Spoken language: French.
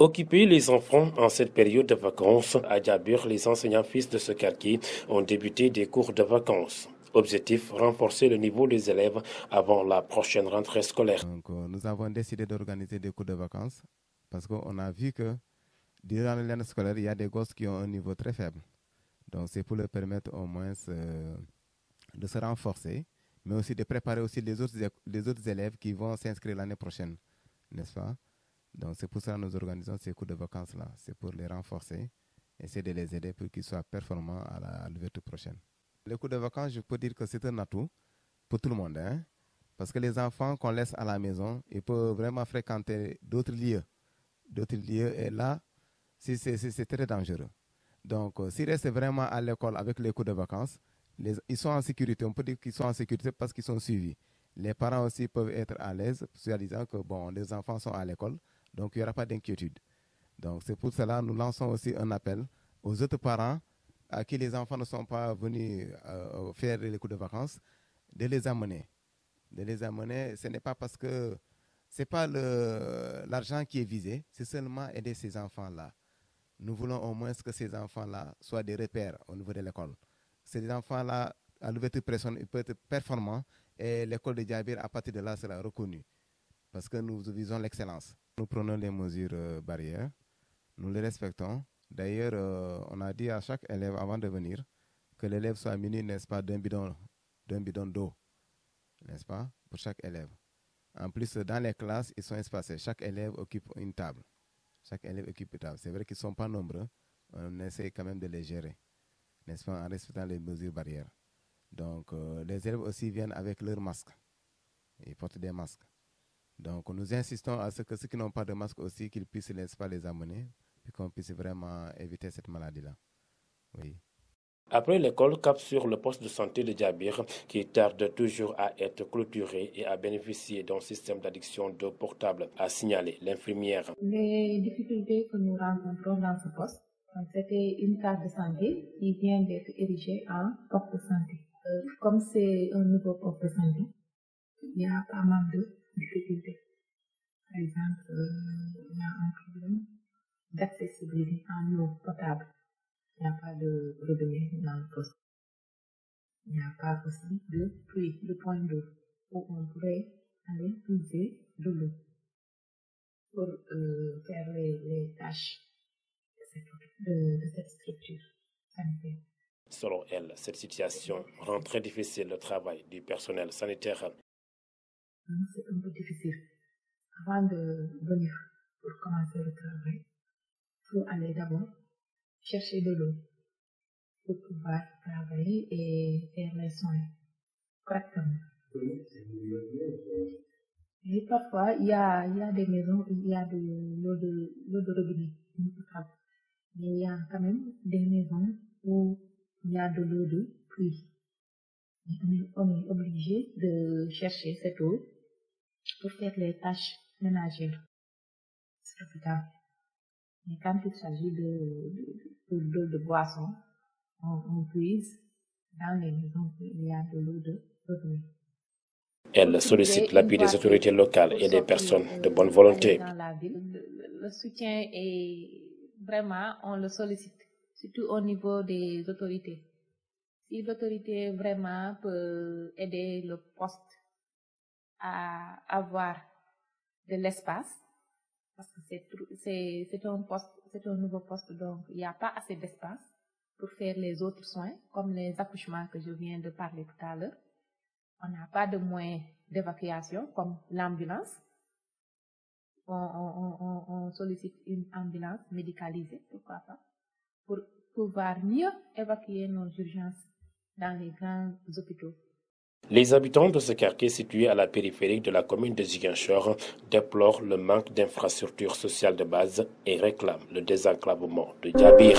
Occuper les enfants en cette période de vacances, à Djabir, les enseignants fils de ce quartier ont débuté des cours de vacances. Objectif, renforcer le niveau des élèves avant la prochaine rentrée scolaire. Donc, nous avons décidé d'organiser des cours de vacances parce qu'on a vu que durant l'année scolaire, il y a des gosses qui ont un niveau très faible. Donc, c'est pour leur permettre au moins de se renforcer, mais aussi de préparer aussi les autres élèves qui vont s'inscrire l'année prochaine, n'est-ce pas? Donc, c'est pour ça que nous organisons ces cours de vacances-là. C'est pour les renforcer, essayer de les aider pour qu'ils soient performants à l'ouverture prochaine. Les cours de vacances, je peux dire que c'est un atout pour tout le monde, hein? Parce que les enfants qu'on laisse à la maison, ils peuvent vraiment fréquenter d'autres lieux. Et là, c'est très dangereux. Donc, s'ils restent vraiment à l'école avec les cours de vacances, ils sont en sécurité. On peut dire qu'ils sont en sécurité parce qu'ils sont suivis. Les parents aussi peuvent être à l'aise, en disant que bon, les enfants sont à l'école, donc il n'y aura pas d'inquiétude. Donc, c'est pour cela que nous lançons aussi un appel aux autres parents à qui les enfants ne sont pas venus faire les cours de vacances, de les amener. Ce n'est pas parce que ce n'est pas l'argent qui est visé, c'est seulement aider ces enfants-là. Nous voulons au moins que ces enfants-là soient des repères au niveau de l'école. Ces enfants-là, à l'ouverture prochaine, ils peuvent être performants et l'école de Djabir, à partir de là, sera reconnue parce que nous visons l'excellence. Nous prenons les mesures barrières, nous les respectons. D'ailleurs, on a dit à chaque élève avant de venir que l'élève soit muni, n'est-ce pas, d'un bidon d'eau, n'est-ce pas, pour chaque élève. En plus, dans les classes, ils sont espacés. Chaque élève occupe une table. C'est vrai qu'ils ne sont pas nombreux. On essaie quand même de les gérer, n'est-ce pas, en respectant les mesures barrières. Donc, les élèves aussi viennent avec leurs masques. Ils portent des masques. Donc, nous insistons à ce que ceux qui n'ont pas de masque aussi, qu'ils puissent, n'est-ce pas, les amener, puis qu'on puisse vraiment éviter cette maladie-là. Oui. Après l'école, cap sur le poste de santé de Djabir, qui tarde toujours à être clôturé et à bénéficier d'un système d'addiction d'eau portable, a signalé l'infirmière. Les difficultés que nous rencontrons dans ce poste, c'était une case de santé qui vient d'être érigée en poste de santé. Comme c'est un nouveau poste de santé, il y a pas mal de difficultés. Par exemple, il y a un problème d'accessibilité en eau potable. Il n'y a pas de robinet dans le poste. Il n'y a pas aussi de puits, de point d'eau où on pourrait aller puiser de l'eau pour faire les tâches de cette structure sanitaire. Selon elle, cette situation rend très difficile le travail du personnel sanitaire. C'est un peu difficile. Avant de venir pour commencer le travail, il faut aller d'abord chercher de l'eau pour pouvoir travailler et faire les soins correctement. Et parfois, il y a des maisons où il y a de l'eau de robinet. Mais il y a quand même des maisons où il y a de l'eau de pluie. On est obligé de chercher cette eau pour faire les tâches ménagères. C'est l'hôpital. Mais quand il s'agit de boissons, on puise dans les maisons où il y a de l'eau de robinet. Elle sollicite l'appui des autorités locales et des personnes de bonne volonté. Dans la ville, le soutien est vraiment, on le sollicite, surtout au niveau des autorités. Si l'autorité vraiment peut aider le poste à avoir de l'espace, parce que c'est un nouveau poste, donc il n'y a pas assez d'espace pour faire les autres soins, comme les accouchements que je viens de parler tout à l'heure. On n'a pas de moyens d'évacuation, comme l'ambulance. On sollicite une ambulance médicalisée, pourquoi pas, pour pouvoir mieux évacuer nos urgences dans les grands hôpitaux. Les habitants de ce quartier situé à la périphérie de la commune de Ziguinchor déplorent le manque d'infrastructures sociales de base et réclament le désenclavement de Djabir.